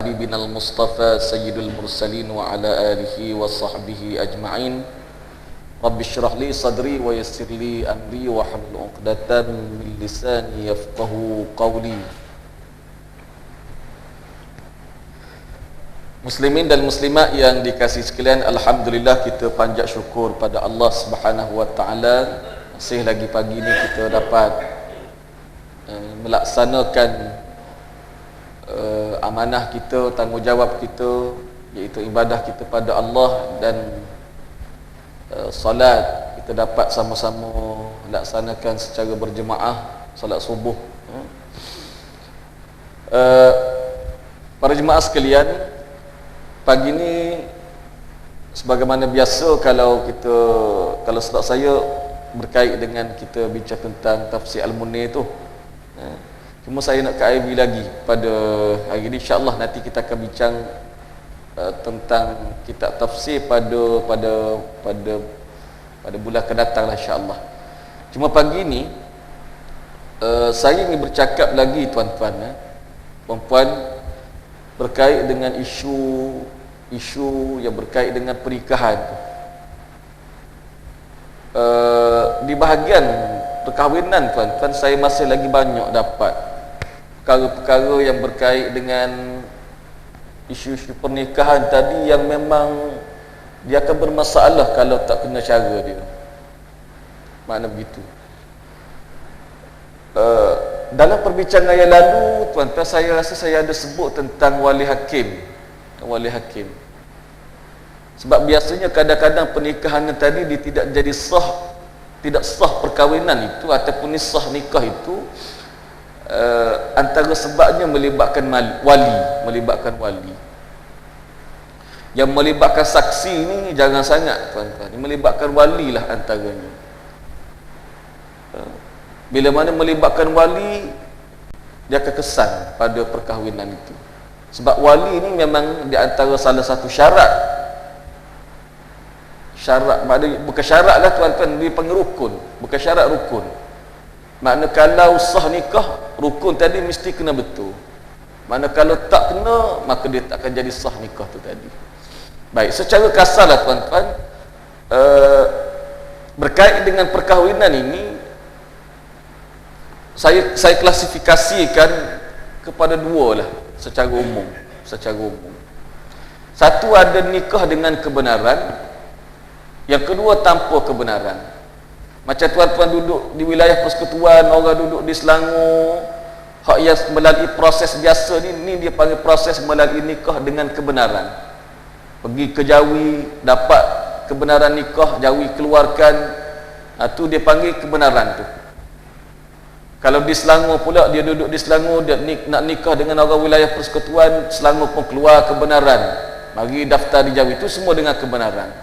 حبيبنا المصطفى سيد المرسلين وعلى آله وصحبه أجمعين. رب اشرح لي صدري ويسر لي أمري واحلل عقدة من لساني يفقه قولي. Muslimin dan muslimat yang dikasihi sekalian, alhamdulillah kita panjat syukur pada Allah Subhanahu wa taala, masih lagi pagi ni kita dapat melaksanakan amanah kita, tanggungjawab kita, iaitu ibadah kita pada Allah, dan solat kita dapat sama-sama laksanakan secara berjemaah, solat subuh. Para jemaah sekalian, pagi ni sebagaimana biasa kalau sebab saya berkait dengan kita bincang tentang tafsir Al-Munir tu, cuma saya nak KIV lagi pada hari ni. InsyaAllah nanti kita akan bincang tentang kitab tafsir pada bulan akan datang lah, insyaAllah. Cuma pagi ni saya ingin bercakap lagi tuan-tuan, puan-puan, berkait dengan isu yang berkait dengan pernikahan. Di bahagian perkahwinan tuan-tuan, saya masih lagi banyak dapat perkara-perkara yang berkait dengan isu-isu pernikahan tadi yang memang dia akan bermasalah kalau tak kena cara dia. Makna begitu. Dalam perbincangan yang lalu tuan-tuan, saya rasa saya ada sebut tentang wali hakim. Sebab biasanya kadang-kadang pernikahan tadi dia tidak sah perkahwinan itu ataupun sah nikah itu, antara sebabnya melibatkan wali. Yang melibatkan saksi ini jangan sangat tuan-tuan, melibatkan wali lah antaranya. Bila mana melibatkan wali, dia akan kesan pada perkahwinan itu. Sebab wali ini memang di antara salah satu syarat, bukan syarat lah tuan-tuan, dia panggil rukun, bukan syarat, rukun. Makna kalau sah nikah, rukun tadi mesti kena betul. Makna kalau tak kena, maka dia tak akan jadi sah nikah tu tadi. Baik, secara kasar lah tuan-tuan, berkait dengan perkahwinan ini, saya klasifikasikan kepada dua lah secara umum. Satu, ada nikah dengan kebenaran. Yang kedua, tanpa kebenaran. Macam tuan-tuan duduk di wilayah persekutuan, orang duduk di Selangor, hak yang melalui proses biasa ni dia panggil proses melalui nikah dengan kebenaran. Pergi ke Jawi, dapat kebenaran nikah, Jawi keluarkan, tu dia panggil kebenaran tu. Kalau di Selangor pula, dia duduk di Selangor, dia nak nikah dengan orang wilayah persekutuan, Selangor pun keluar kebenaran, mari daftar di Jawi, itu semua dengan kebenaran.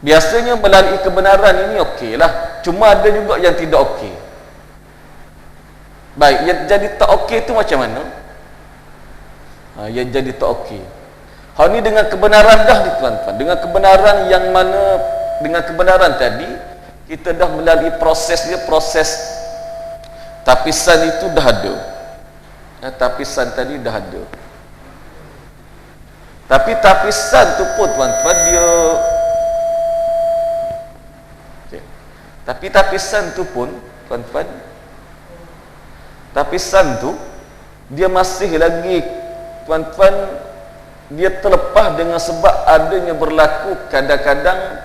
Biasanya melalui kebenaran ini okey lah, cuma ada juga yang tidak okey. Baik, yang jadi tak okey itu macam mana? Yang jadi tak okey, hal ni dengan kebenaran dah ni tuan-tuan, dengan kebenaran yang mana, dengan kebenaran tadi kita dah melalui proses tapisan itu dah ada. Tapisan tadi dah ada. Tapi tapisan tu pun tuan-tuan tapisan tu pun tuan-tuan, tapisan tu dia masih lagi tuan-tuan, dia terlepas dengan sebab adanya berlaku kadang-kadang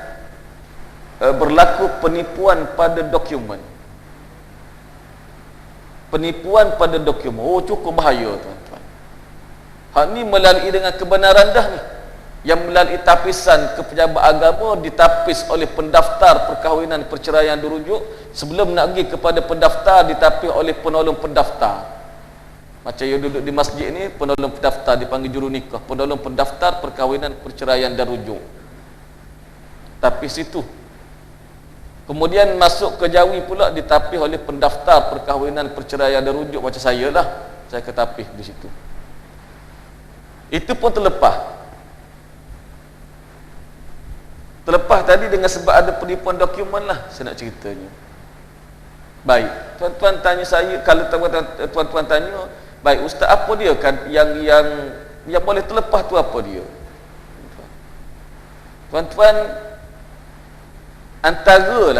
berlaku penipuan pada dokumen. Cukup bahaya tuan-tuan. Hal ni melalui dengan kebenaran dah ni, yang melalui tapisan ke pejabat agama, ditapis oleh pendaftar perkahwinan perceraian dirujuk. Sebelum nak pergi kepada pendaftar, ditapis oleh penolong pendaftar. Macam yang duduk di masjid ni, penolong pendaftar dipanggil juru nikah, penolong pendaftar perkahwinan perceraian dan rujuk, tapis itu. Kemudian masuk ke Jawi pula, ditapis oleh pendaftar perkahwinan perceraian dan rujuk, macam saya lah, saya ketapis di situ. Itu pun terlepas tadi dengan sebab ada penipuan dokumen lah, saya nak ceritanya. Baik, tuan-tuan tanya saya, kalau tuan-tuan tanya Baik, ustaz, apa dia kan yang boleh terlepas tu apa dia? Tuan-tuan, antara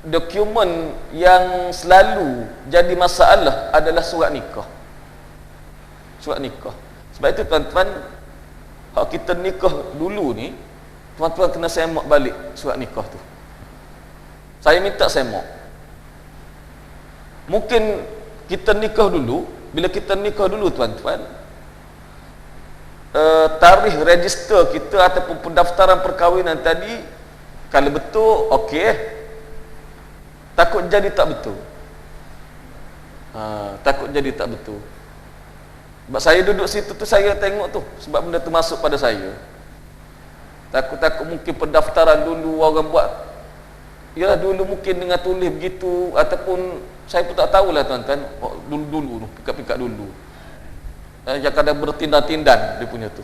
dokumen yang selalu jadi masalah adalah surat nikah. Surat nikah. Sebab itu tuan-tuan, kalau kita nikah dulu ni, tuan-tuan kena semak balik surat nikah tu. Saya minta semak. Mungkin kita nikah dulu, bila kita nikah dulu tuan-tuan, tarikh register kita ataupun pendaftaran perkahwinan tadi, kalau betul, okey. Takut jadi tak betul. Takut jadi tak betul. Sebab saya duduk situ tu, saya tengok tu, sebab benda tu masuk pada saya. Takut-takut mungkin pendaftaran dulu orang buat, ya dulu mungkin dengan tulis begitu, ataupun saya pun tak tahulah tuan-tuan, dulu-dulu tu, pikat-pikat dulu. Yang kadang bertindan-tindan dia punya tu.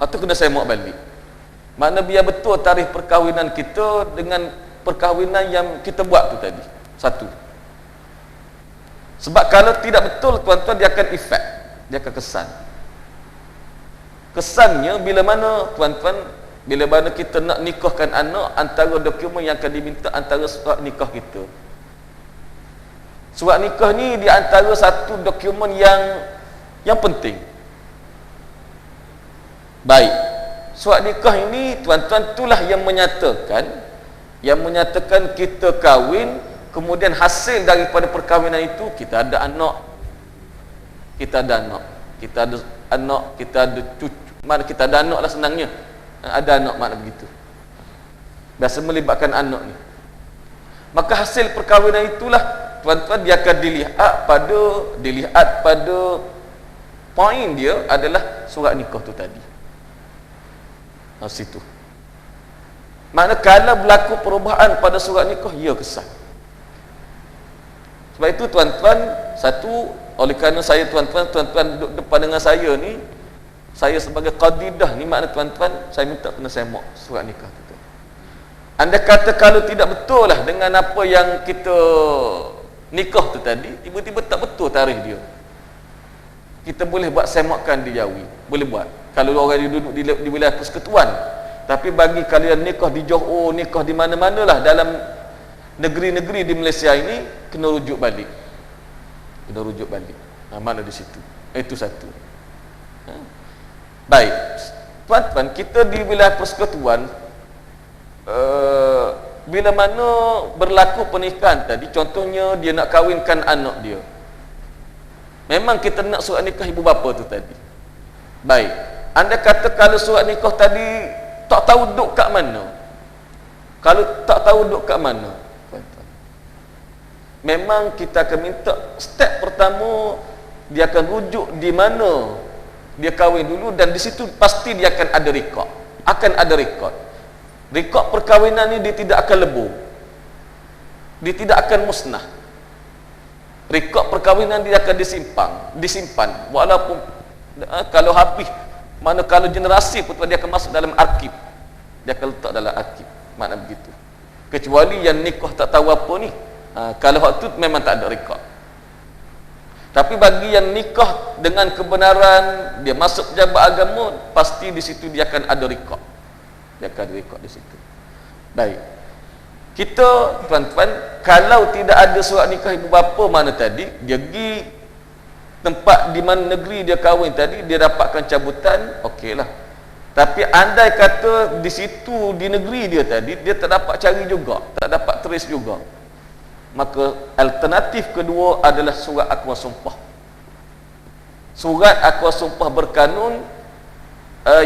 Itu kena semak balik. Makna biar betul tarikh perkahwinan kita dengan perkahwinan yang kita buat tu tadi. Satu. Sebab kalau tidak betul tuan-tuan, dia akan efek, dia akan kesan. Kesannya bila mana tuan-tuan, bila mana kita nak nikahkan anak, antara dokumen yang akan diminta antara surat nikah kita. Surat nikah ni di antara satu dokumen yang penting. Baik. Surat nikah ini tuan-tuan itulah yang menyatakan kita kahwin, kemudian hasil daripada perkahwinan itu kita ada anak. Kita ada cucu. Mana kita ada anak lah senangnya. Ada anak makna begitu. Biasa melibatkan anak ni. Maka hasil perkahwinan itulah tuan-tuan dia akan dilihat pada poin dia adalah surat nikah tu tadi. Situ. Makna kalau berlaku perubahan pada surat nikah, ia kesan. Sebab itu tuan-tuan, satu, oleh kerana saya tuan-tuan duduk depan dengan saya ni, saya sebagai qadidah ni, makna tuan-tuan, saya minta kena semak surat nikah tu. Anda kata kalau tidak betul lah dengan apa yang kita nikah tu tadi, tiba-tiba tak betul tarikh dia, kita boleh buat semakan di Jawi, boleh buat kalau orang duduk di wilayah persekutuan. Tapi bagi kalian nikah di Johor, nikah di mana-mana lah dalam negeri-negeri di Malaysia ini, kena rujuk balik. Mana di situ. Itu satu. Baik, tuan-tuan, kita di wilayah persekutuan, bila mana berlaku pernikahan tadi, contohnya dia nak kahwinkan anak dia, memang kita nak surat nikah ibu bapa tu tadi. Baik, anda kata kalau surat nikah tadi tak tahu duduk kat mana, kalau tak tahu duduk kat mana, tuan-tuan, memang kita akan minta step pertama, dia akan rujuk di mana dia kahwin dulu, dan di situ pasti dia akan ada rekod. Rekod perkahwinan ni dia tidak akan lebur, dia tidak akan musnah. Rekod perkahwinan dia akan disimpan walaupun kalau habis, mana kalau generasi pun dia akan masuk dalam arsip, dia akan letak dalam arsip, makna begitu. Kecuali yang nikah tak tahu apa ni, kalau waktu memang tak ada rekod. Tapi bagi yang nikah dengan kebenaran, dia masuk pejabat agama, pasti di situ dia akan ada rekod. Dia akan ada rekod di situ. Baik. Kita, tuan-tuan, kalau tidak ada surat nikah ibu bapa mana tadi, dia pergi tempat di mana negeri dia kahwin tadi, dia dapatkan cabutan, okeylah. Tapi andai kata di situ, di negeri dia tadi, dia tak dapat cari juga, tak dapat trace juga, maka alternatif kedua adalah surat akwa sumpah. Surat akwa sumpah berkanun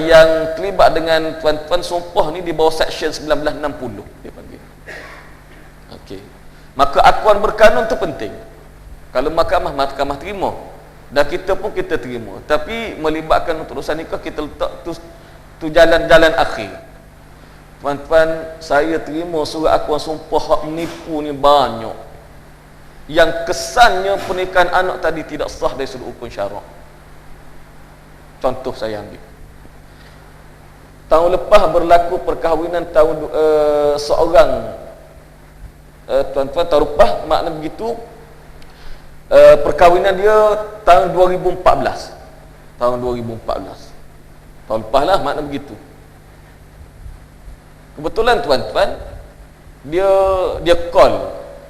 yang terlibat dengan tuan-tuan, sumpah ni di bawah section 1960 dia panggil. Okey. Maka akuan berkanun tu penting. Kalau mahkamah terima, dan kita pun kita terima, tapi melibatkan untuk urusan nikah, kita letak tu jalan-jalan akhir. Tuan-tuan, saya terima surat akuan sumpah hak menipu ni banyak, yang kesannya pernikahan anak tadi tidak sah dari sudut hukum syarak. Contoh saya ambil, tahun lepas berlaku perkahwinan seorang tuan-tuan, tahun lepas makna begitu, perkahwinan dia tahun 2014. Tahun 2014. Tahun lepas lah, makna begitu. Kebetulan tuan-tuan, dia call.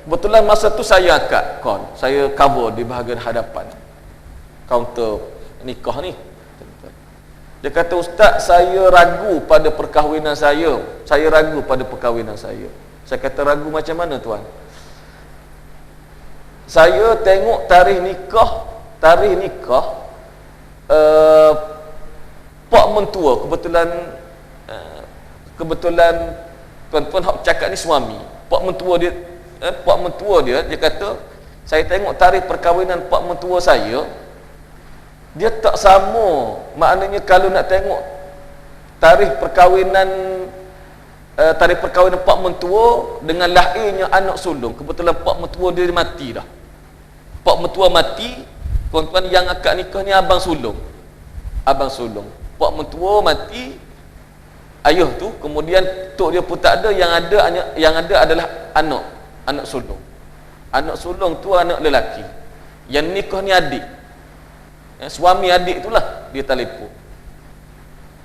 Kebetulan masa tu saya angkat call. Saya cover di bahagian hadapan kaunter nikah ni. Dia kata, "Ustaz, saya ragu pada perkahwinan saya. Saya ragu pada perkahwinan saya." Saya kata, "Ragu macam mana, tuan?" Saya tengok tarikh nikah pak mentua, kebetulan tuan-tuan hak cakap ni suami. Pak mentua dia kata, "Saya tengok tarikh perkahwinan pak mentua saya, dia tak sama. Maknanya kalau nak tengok tarikh perkahwinan pak mentua dengan lahirnya anak sulung, kebetulan pak mentua dia mati dah. Pak mentua mati, tuan-tuan, yang akad nikah ni abang sulung. Pak mentua mati, ayah tu, kemudian tok dia pun tak ada, yang ada adalah anak sulung. Anak sulung tu anak lelaki. Yang nikah ni adik. Suami adik itulah dia telefon.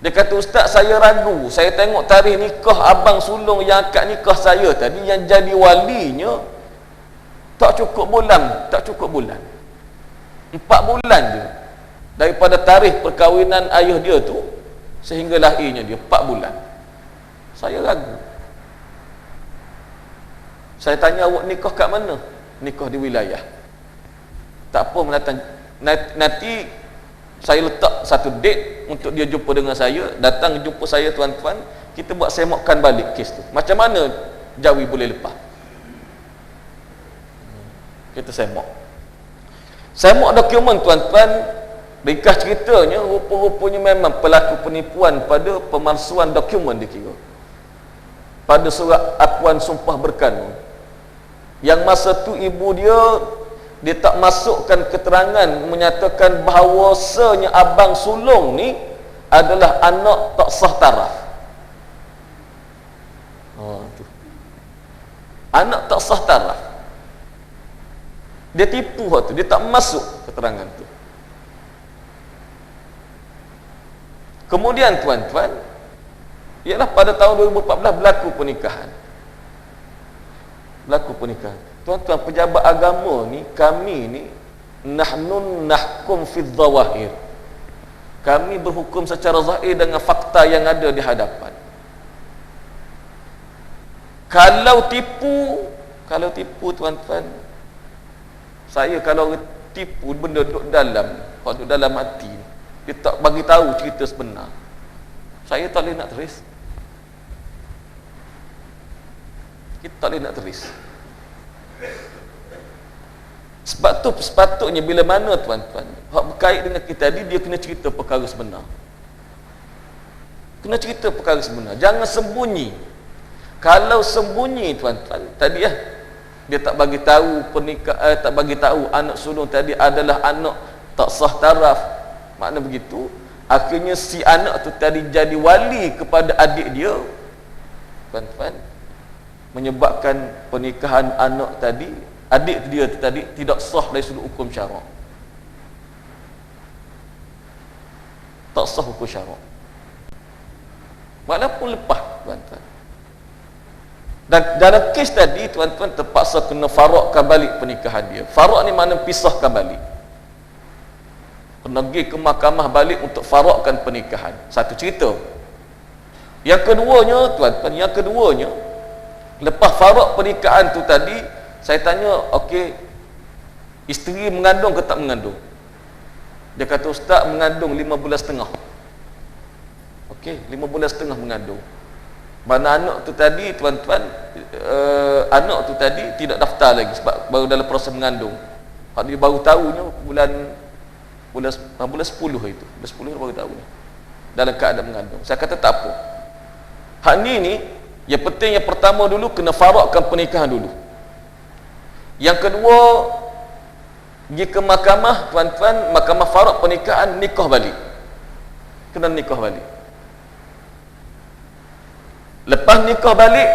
Dia kata, "Ustaz, saya ragu. Saya tengok tarikh nikah abang sulung yang akad nikah saya tadi, yang jadi walinya tak cukup bulan. 4 bulan je. Daripada tarikh perkahwinan ayah dia tu sehingga lahirnya dia 4 bulan. Saya ragu." Saya tanya, "Awak nikah kat mana?" "Nikah di wilayah." "Tak apa, mendatang. Nanti saya letak satu date untuk dia jumpa dengan saya. Datang jumpa saya, tuan-tuan. Kita buat semokkan balik kes tu. Macam mana Jawi boleh lepas?" Kita semok dokumen, tuan-tuan. Ringkas ceritanya, rupa-rupanya memang pelaku penipuan pada pemalsuan dokumen dikira. Pada surat akuan sumpah berkanun, yang masa tu ibu dia tak masukkan keterangan menyatakan bahawasanya abang sulung ni adalah anak tak sah taraf. Anak tak sah taraf. Dia tipu tu, dia tak masuk keterangan tu. Kemudian, tuan-tuan, ialah pada tahun 2014 berlaku pernikahan. Tuan-tuan, pejabat agama ni, kami ni nahnu nahkum fi dhawahir. Kami berhukum secara zahir dengan fakta yang ada di hadapan. Kalau tipu, tuan-tuan, saya kalau tipu benda duduk dalam hati, dia tak bagi tahu cerita sebenar, saya tak boleh nak teris. Kita tak boleh nak teris. Sebab tu sepatutnya bila mana, tuan-tuan, hak berkait dengan kita tadi, dia kena cerita perkara sebenar. Jangan sembunyi. Kalau sembunyi, tuan-tuan, tadi dia tak bagi tahu tak bagi tahu anak sulung tadi adalah anak tak sah taraf. Makna begitu, akhirnya si anak tu tadi jadi wali kepada adik dia, tuan-tuan, menyebabkan pernikahan anak tadi, adik dia tu tadi, tidak sah dari sudut hukum syarak. Tak sah hukum syarak. Walaupun lepas, tuan-tuan. Dan dalam kes tadi, tuan-tuan, terpaksa kena farakkan balik pernikahan dia. Farak ni makna pisahkan balik. Kena pergi ke mahkamah balik untuk farakkan pernikahan. Satu cerita. Yang keduanya, tuan-tuan, lepas farak pernikahan tu tadi, saya tanya, okey, isteri mengandung ke tak mengandung? Dia kata, "Ustaz, mengandung 5 bulan setengah." Okey, 5 bulan setengah mengandung. Mana anak tu tadi, tuan-tuan, anak tu tadi tidak daftar lagi sebab baru dalam proses mengandung. Hak dia baru tahunya bulan 10 itu. Bulan 10 baru tahu dalam keadaan mengandung. Saya kata tak apa. Hak ni yang penting, yang pertama dulu kena farakkan pernikahan dulu. Yang kedua, pergi ke mahkamah, tuan-tuan, mahkamah farak pernikahan, nikah balik. Kena nikah balik. Lepas nikah balik,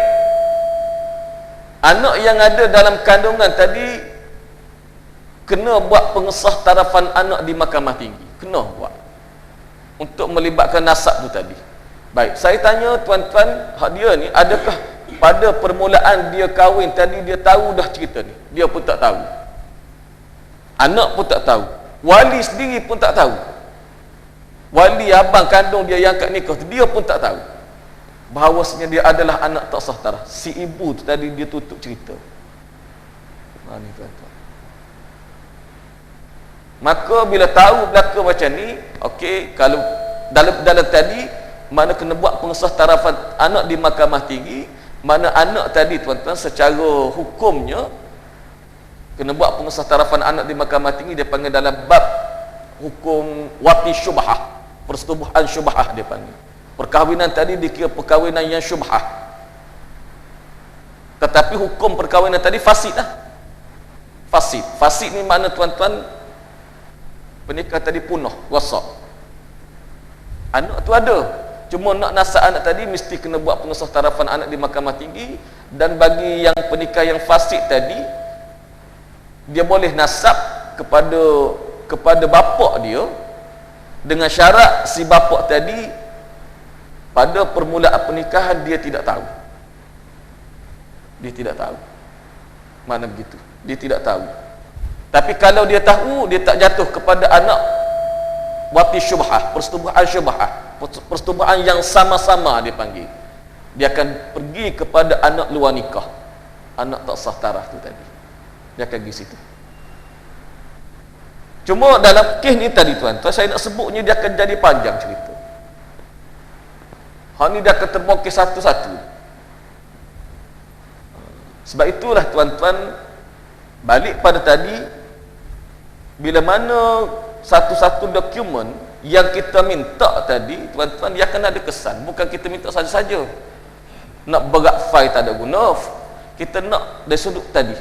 anak yang ada dalam kandungan tadi kena buat pengesah tarafan anak di mahkamah tinggi, kena buat untuk melibatkan nasab tu tadi. Baik, saya tanya tuan-tuan, hak dia ni, adakah pada permulaan dia kahwin tadi dia tahu dah cerita ni? Dia pun tak tahu, anak pun tak tahu, wali sendiri pun tak tahu, wali abang kandung dia yang kat nikah tu, dia pun tak tahu bahawasanya dia adalah anak tak sah taraf. Si ibu tu tadi dia tutup cerita. Ni tuan-tuan. Maka bila tahu belaka macam ni, okey, kalau dalam tadi mana kena buat pengesah tarafan anak di mahkamah tinggi, mana anak tadi tuan-tuan secara hukumnya kena buat pengesah tarafan anak di mahkamah tinggi, dia panggil dalam bab hukum wati syubhah, persetubuhan syubhah dia panggil. Perkahwinan tadi dikira perkahwinan yang syubhah, tetapi hukum perkahwinan tadi fasid lah. Fasid ni makna tuan-tuan, pernikah tadi punah, rosak. Anak tu ada, cuma nak nasab anak tadi mesti kena buat pengesah tarafan anak di mahkamah tinggi. Dan bagi yang pernikah yang fasid tadi, dia boleh nasab kepada bapak dia, dengan syarat si bapak tadi pada permulaan pernikahan dia tidak tahu. Dia tidak tahu. Mana begitu? Dia tidak tahu. Tapi kalau dia tahu, dia tak jatuh kepada anak wati syubhah, persetubuhan syubhah, persetubuhan yang sama-sama dia panggil. Dia akan pergi kepada anak luar nikah, anak tak sah taraf tu tadi. Dia akan pergi situ. Cuma dalam kes ni tadi tuan-tuan, saya nak sebutnya dia akan jadi panjang cerita. Hal ni dia akan terbongkar satu-satu. Sebab itulah tuan-tuan, balik pada tadi, bila mana satu-satu dokumen yang kita minta tadi tuan-tuan, dia akan ada kesan. Bukan kita minta saja-saja, nak berat file tak ada guna. Kita nak dari sudut tadi,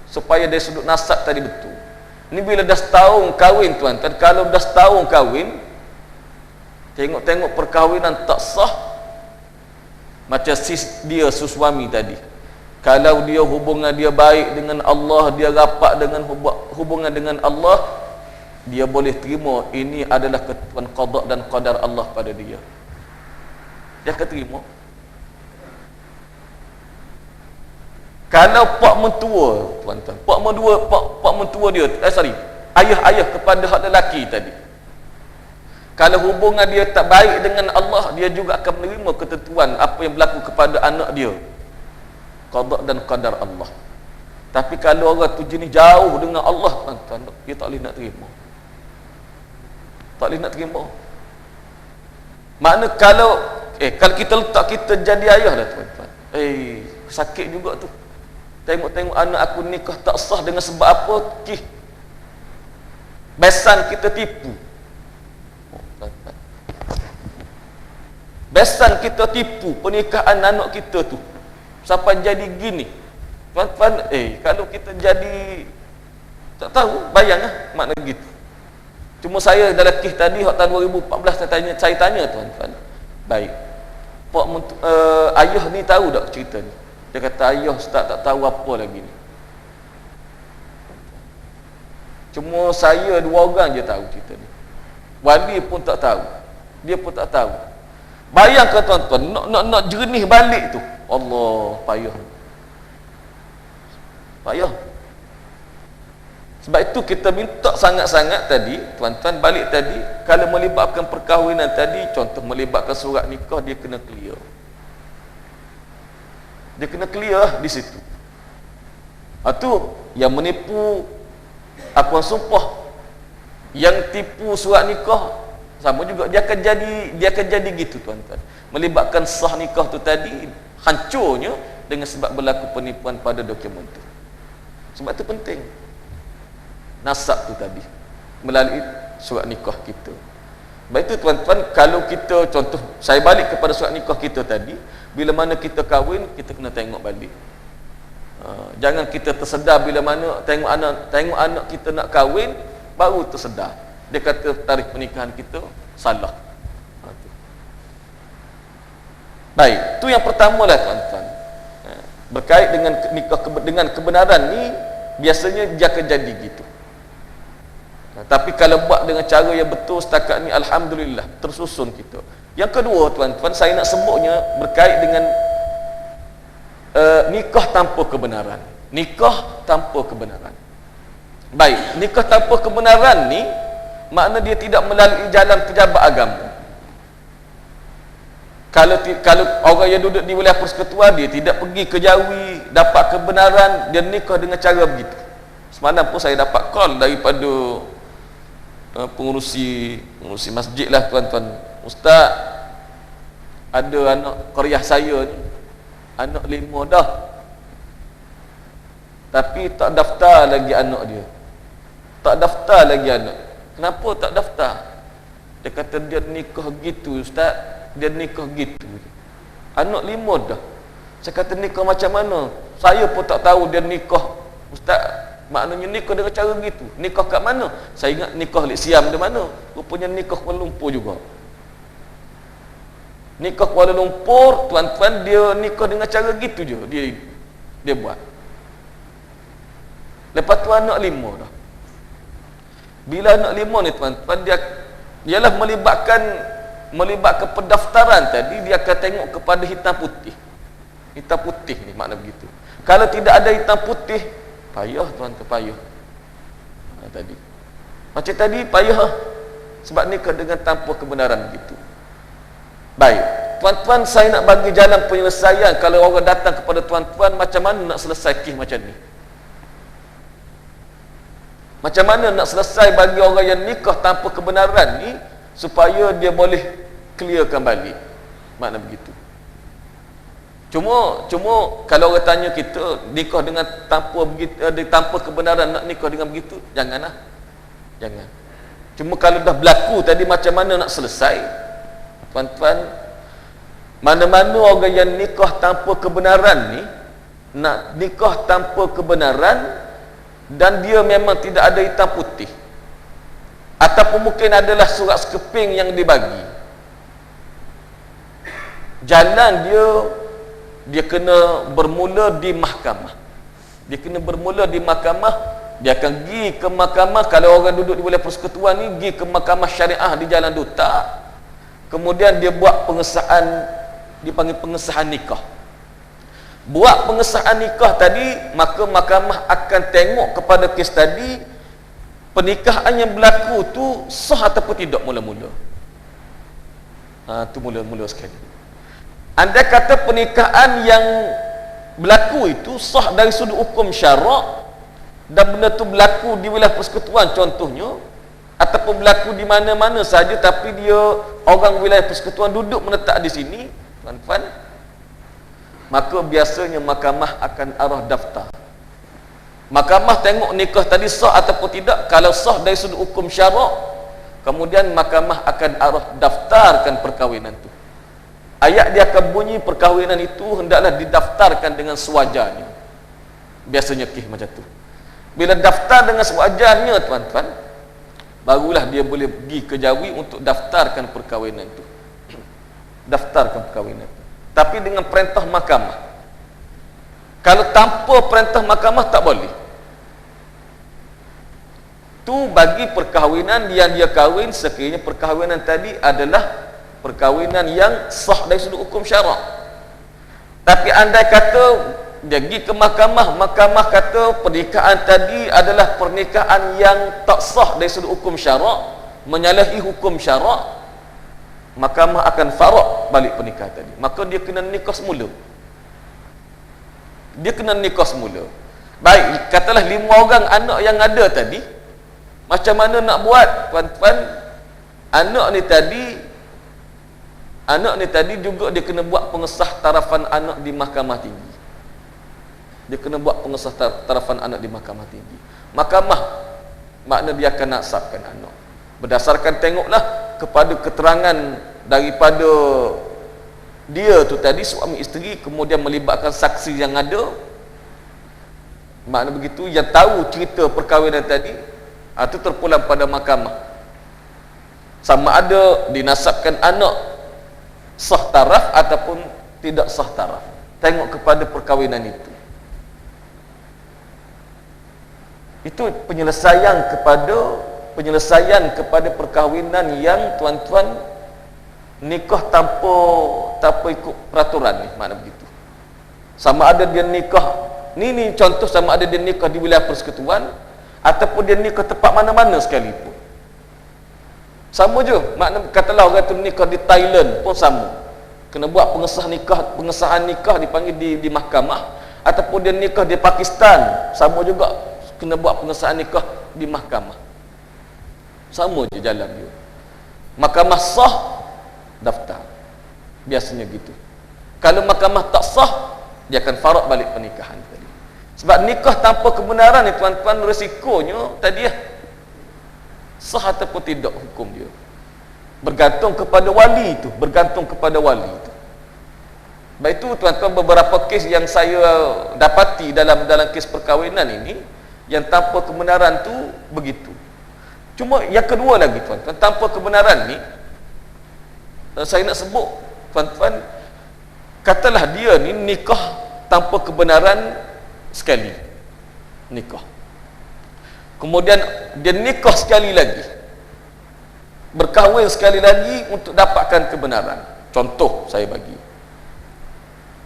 supaya dari sudut nasab tadi betul. Ni bila dah setahun kahwin tuan-tuan, kalau dah setahun kahwin, tengok-tengok perkahwinan tak sah, macam dia suami tadi, kalau dia hubungan dia baik dengan Allah, dia rapat dengan hubungan dengan Allah, dia boleh terima ini adalah ketentuan qada dan qadar Allah pada dia. Dia akan terima. Kalau pak mentua tuan-tuan, pak mentua dia, ayah kepada hak lelaki tadi, kalau hubungan dia tak baik dengan Allah, dia juga akan menerima ketentuan apa yang berlaku kepada anak dia, qada dan qadar Allah. Tapi kalau orang tu jenis jauh dengan Allah tuan-tuan, dia tak boleh nak terima. Tak boleh nak terima. Makna kalau kita letak kita jadi ayah dah tuan-tuan, sakit juga tu. Tengok-tengok anak aku nikah tak sah dengan sebab apa? Besan kita tipu. Besan kita tipu pernikahan anak kita tu sampai jadi gini. Tuan-tuan, kalau kita jadi tak tahu, bayang lah makna gitu. Cuma saya dalam kes tadi tahun 2014 saya tanya tuan-tuan, baik, ayah ni tahu tak cerita ni? Dia kata, ayah ustaz tak tahu apa lagi ni. Cuma saya dua orang je tahu cerita ni. Wali pun tak tahu, dia pun tak tahu. Bayangkan tuan-tuan, nak jernih balik tu, Allah, payah. Sebab itu kita minta sangat-sangat tadi tuan-tuan, balik tadi, kalau melibatkan perkahwinan tadi, contoh melibatkan surat nikah, dia kena clear. Dia kena clear di situ. Itu yang menipu akuan sumpah, yang tipu surat nikah, sama juga dia akan jadi gitu tuan-tuan. Melibatkan sah nikah tu tadi, hancurnya dengan sebab berlaku penipuan pada dokumen tu. Sebab tu penting nasab tu tadi melalui surat nikah kita. Sebab itu tuan-tuan, kalau kita contoh, saya balik kepada surat nikah kita tadi, bila mana kita kahwin, kita kena tengok balik. Jangan kita tersedar bila mana tengok anak kita nak kahwin, baru tersedar. Dia kata tarikh pernikahan kita salah. Baik, tu yang pertama lah tuan-tuan. Berkait dengan nikah dengan kebenaran ni, biasanya dia akan jadi gitu. Tapi kalau buat dengan cara yang betul setakat ni, alhamdulillah, tersusun kita. Yang kedua, tuan-tuan, saya nak sebutnya berkait dengan nikah tanpa kebenaran. Nikah tanpa kebenaran. Baik, nikah tanpa kebenaran ni makna dia tidak melalui jalan pejabat agama. Kalau orang yang duduk di wilayah persekutuan, dia tidak pergi ke Jawi, dapat kebenaran, dia nikah dengan cara begitu. Semalam pun saya dapat call daripada pengurusi masjid lah, tuan-tuan. Ustaz, ada anak qaryah saya ni, anak 5 dah, tapi tak daftar lagi anak dia. Tak daftar lagi anak. Kenapa tak daftar? Dia kata dia nikah gitu, Ustaz. Dia nikah gitu. Anak 5 dah. Saya kata nikah macam mana? Saya pun tak tahu dia nikah, Ustaz. Maknanya nikah dengan cara gitu. Nikah kat mana? Saya ingat nikah Lik Siam di mana? Rupanya nikah Kuala Lumpur juga. Nikah Kuala Lumpur, tuan-tuan, dia nikah dengan cara gitu je. Dia buat. Lepas tu anak 5 dah. Bila anak 5 ni, tuan-tuan, dia ialah melibatkan pendaftaran tadi, dia akan tengok kepada hitam putih. Hitam putih ni makna begitu. Kalau tidak ada hitam putih, payah, tuan-tuan, payah. Tadi macam tadi payah, sebab nikah dengan tanpa kebenaran begitu. Baik, tuan-tuan, saya nak bagi jalan penyelesaian kalau orang datang kepada tuan-tuan, macam mana nak selesai kes macam ni. Macam mana nak selesai bagi orang yang nikah tanpa kebenaran ni supaya dia boleh clearkan balik. Makna begitu. Cuma kalau orang tanya kita nikah dengan tanpa kebenaran, nak nikah dengan begitu, janganlah. Jangan. Cuma kalau dah berlaku tadi, macam mana nak selesai? Tuan-tuan, mana-mana orang yang nikah tanpa kebenaran ni, nak nikah tanpa kebenaran dan dia memang tidak ada hitam putih, ataupun mungkin adalah surat sekeping yang dibagi, jalan dia kena bermula di mahkamah. Dia kena bermula di mahkamah. Dia akan pergi ke mahkamah. Kalau orang duduk di wilayah persekutuan ni, pergi ke mahkamah syariah di Jalan Duta. Kemudian dia buat pengesahan, dipanggil pengesahan nikah. Buat pengesahan nikah tadi, maka mahkamah akan tengok kepada kes tadi, pernikahan yang berlaku tu sah ataupun tidak mula-mula. Tu mula-mula sekali. Andai kata pernikahan yang berlaku itu sah dari sudut hukum syarak, dan benda tu berlaku di wilayah persekutuan contohnya, ataupun berlaku di mana-mana saja, tapi dia orang wilayah persekutuan duduk menetap di sini, tuan-tuan, maka biasanya mahkamah akan arah daftar. Mahkamah tengok nikah tadi sah ataupun tidak. Kalau sah dari sudut hukum syarak, kemudian mahkamah akan arah daftarkan perkahwinan itu. Ayat dia akan bunyi, perkahwinan itu hendaklah didaftarkan dengan sewajarnya. Biasanya kisah macam tu. Bila daftar dengan sewajarnya, tuan-tuan, barulah dia boleh pergi ke Jawi untuk daftarkan perkahwinan itu. Daftarkan perkahwinan itu, tapi dengan perintah mahkamah. Kalau tanpa perintah mahkamah tak boleh. Tu bagi perkahwinan yang dia kahwin, sekiranya perkahwinan tadi adalah perkahwinan yang sah dari sudut hukum syarak. Tapi andai kata dia pergi ke mahkamah, mahkamah kata pernikahan tadi adalah pernikahan yang tak sah dari sudut hukum syarak, menyalahi hukum syarak, mahkamah akan farak balik pernikahan tadi. Maka dia kena nikah semula. Dia kena nikah semula. Baik, katalah 5 orang anak yang ada tadi, macam mana nak buat, tuan-tuan? Anak ni tadi juga dia kena buat pengesah tarafan anak di mahkamah tinggi. Dia kena buat pengesah tarafan anak di mahkamah tinggi. Mahkamah makna dia akan nasabkan anak. Berdasarkan tengoklah kepada keterangan daripada dia tu tadi, suami isteri, kemudian melibatkan saksi yang ada. Makna begitu, yang tahu cerita perkahwinan tadi, itu terpulang pada mahkamah. Sama ada dinasabkan anak sah taraf ataupun tidak sah taraf. Tengok kepada perkahwinan itu. Itu penyelesaian kepada penyelesaian kepada perkahwinan yang tuan-tuan nikah tanpa ikut peraturan ni, makna begitu. Sama ada dia nikah ni contoh, sama ada dia nikah di wilayah persekutuan ataupun dia nikah tempat mana-mana sekalipun. Sama je, makna katalah orang tu nikah di Thailand pun sama. Kena buat pengesahan nikah dipanggil di mahkamah, ataupun dia nikah di Pakistan, sama juga kena buat pengesahan nikah di mahkamah. Sama je jalan dia. Mahkamah sah, daftar. Biasanya gitu. Kalau mahkamah tak sah, dia akan farak balik pernikahan tadi. Sebab nikah tanpa kebenaran ni tuan-tuan, risikonya tadi sah ataupun tidak hukum dia. Bergantung kepada wali itu, bergantung kepada wali itu. Baik itu tuan-tuan, beberapa kes yang saya dapati dalam kes perkahwinan ini yang tanpa kebenaran tu begitu. Cuma yang kedua lagi tuan-tuan, tanpa kebenaran ni saya nak sebut tuan-tuan, katalah dia ni nikah tanpa kebenaran sekali, nikah, kemudian dia nikah sekali lagi, berkahwin sekali lagi untuk dapatkan kebenaran. Contoh saya bagi,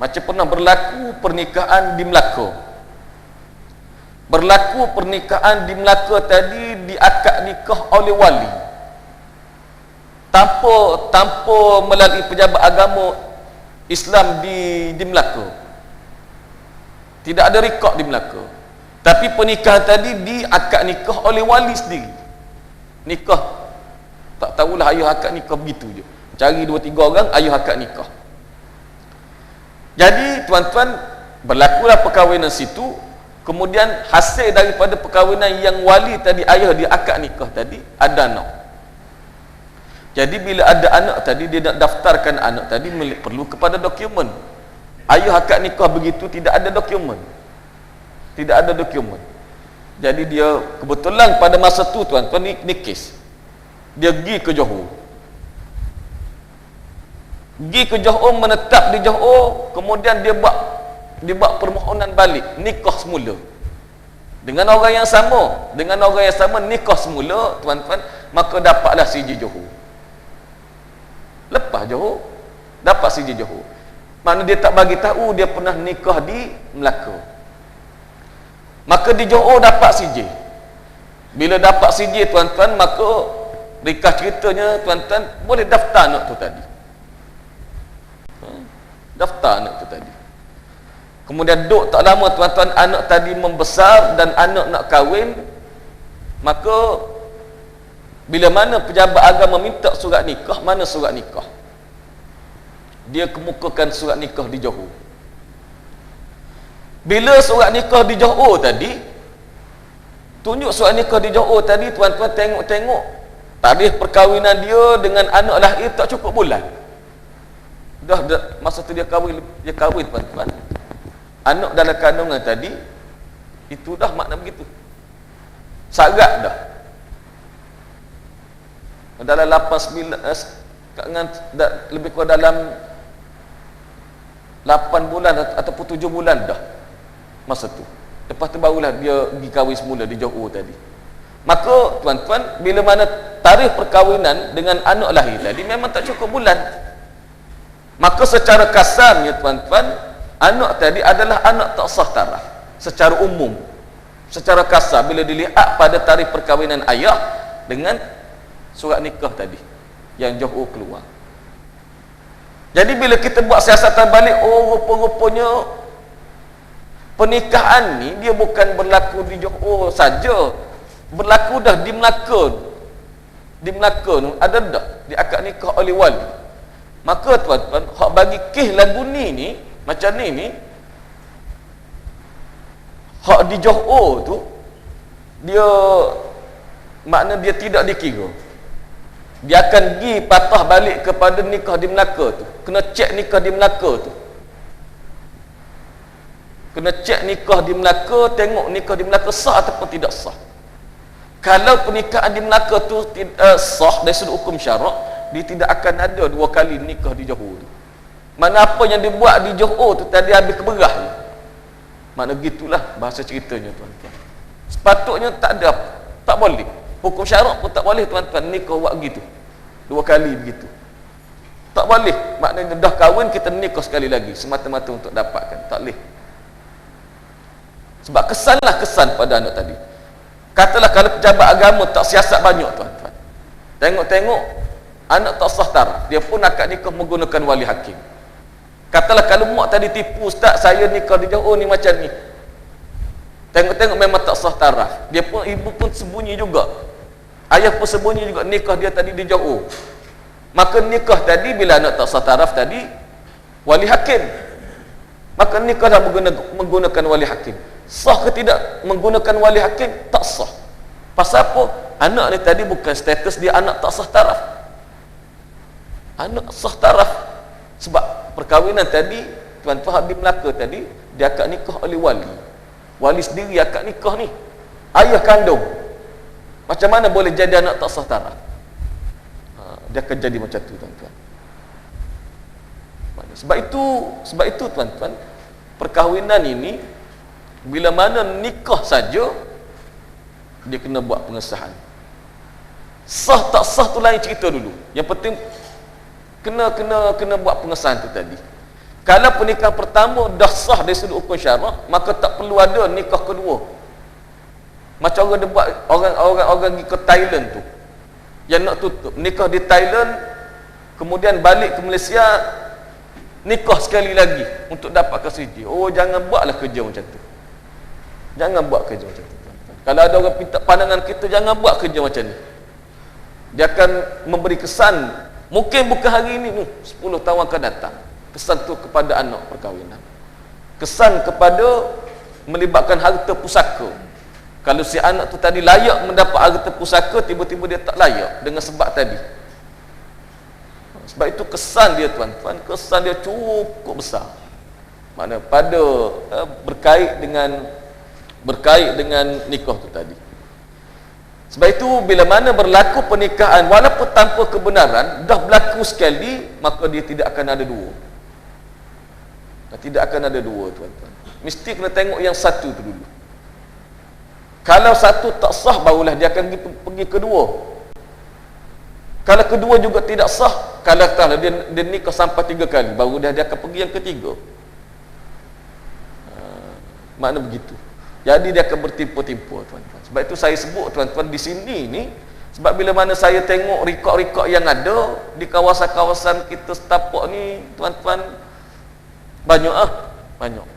macam pernah berlaku pernikahan di Melaka. Berlaku pernikahan di Melaka tadi, diakad nikah oleh wali tanpa melalui pejabat agama Islam di Melaka. Tidak ada rekod di Melaka, tapi pernikahan tadi diakad nikah oleh wali sendiri. Nikah, tak tahulah, ayuh akad nikah begitu je, cari 2-3 orang, ayuh akad nikah. Jadi tuan-tuan, berlakulah perkahwinan situ. Kemudian hasil daripada perkahwinan yang wali tadi, ayah dia akad nikah tadi, ada anak. Jadi bila ada anak tadi, dia nak daftarkan anak tadi perlu kepada dokumen. Ayah akad nikah begitu, tidak ada dokumen. Tidak ada dokumen. Jadi dia kebetulan pada masa tu tuan-tuan, ni kes. Dia pergi ke Johor. Pergi ke Johor, menetap di Johor, kemudian dia buat permohonan balik, nikah semula dengan orang yang sama, nikah semula tuan-tuan, maka dapatlah CJ Johor. Lepas Johor, dapat CJ Johor. Mana dia tak bagi tahu dia pernah nikah di Melaka. Maka di Johor dapat CJ. Bila dapat CJ tuan-tuan, maka ringkas ceritanya tuan-tuan, boleh daftar anak tu tadi. Daftar anak tu tadi. Kemudian duduk tak lama tuan-tuan, anak tadi membesar dan anak nak kahwin. Maka bila mana pejabat agama minta surat nikah, mana surat nikah? Dia kemukakan surat nikah di Johor. Bila surat nikah di Johor tadi, tunjuk surat nikah di Johor tadi, tuan-tuan tengok tarikh perkahwinan dia dengan anak lahir tak cukup bulan. Dah masa tu dia kahwin tuan-tuan. Anak dalam kandungan tadi itu dah makna begitu, sarat dah dalam 8-9 lebih kurang dalam 8 bulan ataupun 7 bulan dah masa tu. Lepas tu barulah dia pergi kahwin semula di Johor tadi. Maka tuan-tuan, bila mana tarikh perkahwinan dengan anak lahir tadi memang tak cukup bulan, maka secara kasarnya tuan-tuan, anak tadi adalah anak tak sah taraf secara umum. Secara kasar, bila dilihat pada tarikh perkahwinan ayah dengan surat nikah tadi yang Johor keluar. Jadi bila kita buat siasatan balik, rupa-rupanya pernikahan ni dia bukan berlaku di Johor saja, berlaku dah di Melaka. Di Melaka tu ada dah diakad nikah oleh wali. Maka tuan-tuan, hak bagi kes lagu ni macam ni hak di Johor tu, dia makna dia tidak dikira. Dia akan pergi patah balik kepada nikah di Melaka tu. Kena cek nikah di Melaka tu. Kena cek nikah di Melaka, tengok nikah di Melaka sah ataupun tidak sah. Kalau pernikahan di Melaka tu sah dari sudut hukum syarak, dia tidak akan ada 2 kali nikah di Johor tu. Mana apa yang dibuat di Johor tu tadi habis keberah je. Makna begitulah bahasa ceritanya tuan-tuan. Sepatutnya tak ada, tak boleh. Hukum syarak pun tak boleh tuan-tuan nikah buat begitu. 2 kali begitu. Tak boleh. Maknanya dah kahwin kita nikah sekali lagi semata-mata untuk dapatkan. Tak boleh. Sebab kesanlah kesan pada anak tadi. Katalah kalau pejabat agama tak siasat banyak tuan-tuan. Tengok-tengok anak tak sah taraf, dia pun akad nikah menggunakan wali hakim. Katalah kalau mak tadi tipu, ustaz saya nikah di jauh ni macam ni. Tengok-tengok memang tak sah taraf. Dia pun, ibu pun sembunyi juga. Ayah pun sembunyi juga nikah dia tadi di jauh. Maka nikah tadi bila anak tak sah taraf tadi wali hakim. Maka nikah dah menggunakan wali hakim. Sah ke tidak menggunakan wali hakim? Tak sah. Pasal apa? Anak ni tadi bukan status dia anak tak sah taraf. Anak sah taraf. Sebab perkahwinan tadi, tuan-tuan di Melaka tadi, dia akad nikah oleh wali. Wali sendiri akad nikah ni. Ayah kandung. Macam mana boleh jadi anak tak sah taraf? Dia akan jadi macam tu, tuan-tuan. Sebab itu tuan-tuan, perkahwinan ini bila mana nikah saja dia kena buat pengesahan. Sah tak sah tu lain cerita dulu. Yang penting kena buat pengesahan tu tadi. Kalau pernikahan pertama dah sah dari sudut hukum syarak, maka tak perlu ada nikah kedua. Macam orang dia buat, orang ke Thailand tu yang nak tutup nikah di Thailand, kemudian balik ke Malaysia nikah sekali lagi untuk dapatkan sijil. Oh, jangan buatlah kerja macam tu. Jangan buat kerja macam tu. Kalau ada orang minta pandangan kita, jangan buat kerja macam ni. Dia akan memberi kesan, mungkin bukan hari ini, 10 tahun akan datang. Kesan tu kepada anak perkahwinan. Kesan kepada melibatkan harta pusaka. Kalau si anak tu tadi layak mendapat harta pusaka, tiba-tiba dia tak layak dengan sebab tadi. Sebab itu kesan dia tuan-tuan, kesan dia cukup besar. Mana pada berkait dengan nikah tu tadi. Sebab itu bila mana berlaku pernikahan walaupun tanpa kebenaran, dah berlaku sekali, maka dia tidak akan ada dua. Tidak akan ada dua, tuan-tuan. Mesti kena tengok yang satu tu dulu. Kalau satu tak sah, barulah dia akan pergi kedua. Kalau kedua juga tidak sah, kalau dia nikah sampai 3 kali, baru dia akan pergi yang ketiga. Makna begitu. Jadi dia akan bertimpa-timpa, tuan-tuan. Sebab itu saya sebut, tuan-tuan, di sini ni, sebab bila mana saya tengok rekod-rekod yang ada di kawasan-kawasan kita setapak ni, tuan-tuan, banyak.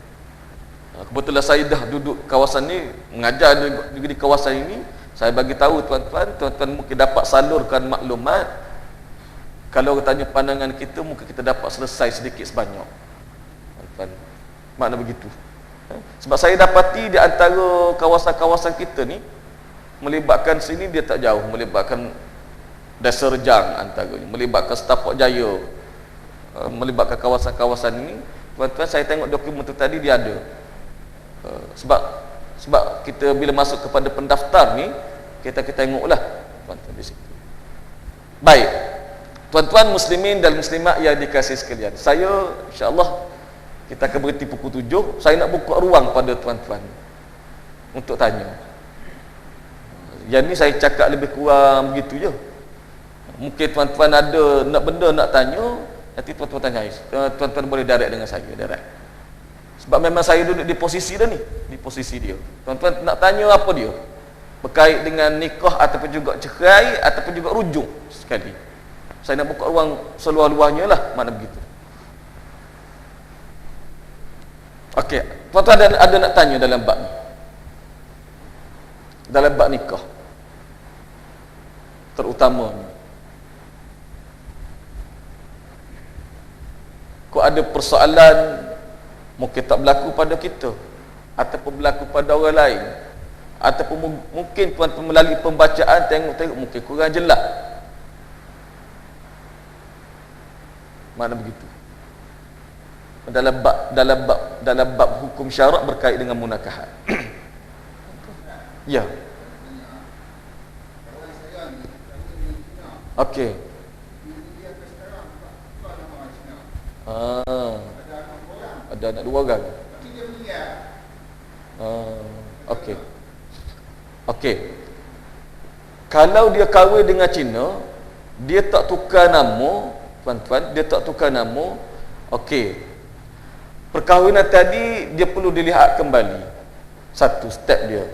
Kebetulan saya dah duduk kawasan ni, mengajar juga di kawasan ini. Saya bagi tahu tuan-tuan mungkin dapat salurkan maklumat. Kalau tanya pandangan kita, mungkin kita dapat selesai sedikit sebanyak, tuan-tuan. Makna begitu. Sebab saya dapati di antara kawasan-kawasan kita ni, melibatkan sini dia tak jauh, melibatkan Dasar Rejang antaranya, melibatkan Setapak Jaya, melibatkan kawasan-kawasan ini, tuan-tuan, saya tengok dokumen tu tadi dia ada. Sebab kita bila masuk kepada pendaftar ni, kita tengoklah, tuan-tuan, di situ. Baik, tuan-tuan muslimin dan muslimat yang dikasihi sekalian, saya insya-Allah kita akan berhenti pukul 7. Saya nak buka ruang pada tuan-tuan untuk tanya. Yang ni saya cakap lebih kurang begitu je. Mungkin tuan-tuan ada nak benda nak tanya, nanti tuan-tuan tanya. Tuan-tuan boleh direct dengan saya, direct. Sebab memang saya duduk di posisi dia ni, di posisi dia. Tuan-tuan nak tanya apa dia? Berkait dengan nikah ataupun juga cerai ataupun juga rujuk sekali. Saya nak buka ruang seluar-luarnya lah, mana begitu. Okey, tuan-tuan ada nak tanya dalam bab ni? Dalam bab nikah terutamanya. Kok ada persoalan mungkin tak berlaku pada kita ataupun berlaku pada orang lain, ataupun mungkin tuan-tuan melalui pembacaan tengok mungkin kurang jelas. Mana begitu? Dalam bab hukum syarak berkait dengan munakahat. Ya. Okey. Ada anak 2 orang. Okey. Kalau dia kahwin dengan Cina, dia tak tukar nama, tuan-tuan, dia tak tukar nama. Okey, perkahwinan tadi dia perlu dilihat kembali. Satu step dia.